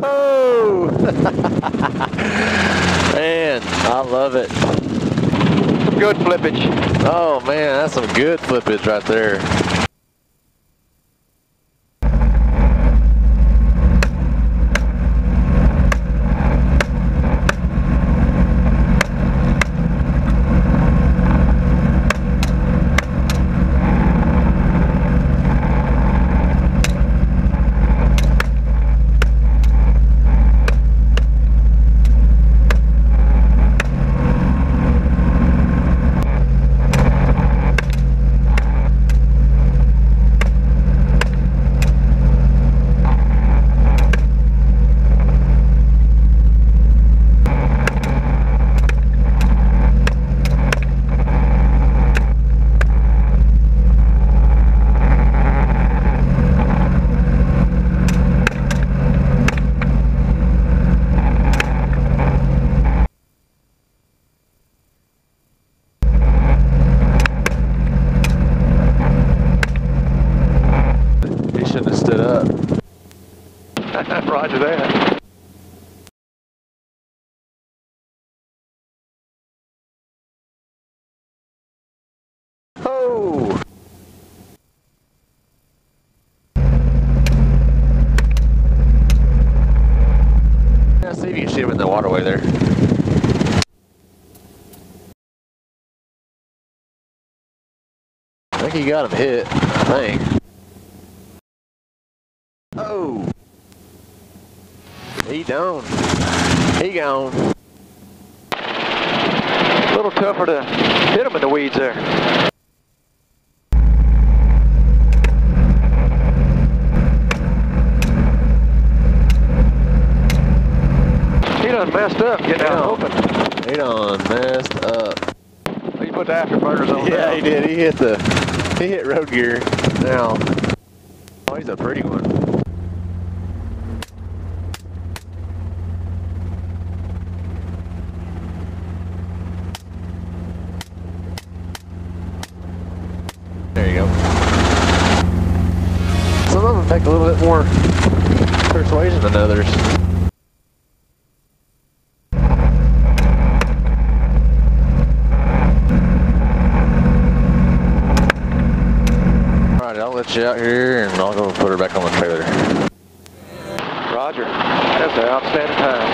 Oh! Man, I love it. Good flippage. Oh man, that's some good flippage right there. Shouldn't have stood up. Roger that. Oh! Yeah, see if you can shoot him in the waterway there. I think he got him hit, I think. Oh! He done. He gone. A little tougher to hit him in the weeds there. He done messed up getting out open. He done messed up. He put the afterburners on. Yeah, he did. He hit road gear. Now, oh, he's a pretty one. There you go. Some of them take a little bit more persuasion than others. Alright, I'll let you out here and I'll go put her back on the trailer. Roger. That's an outstanding time.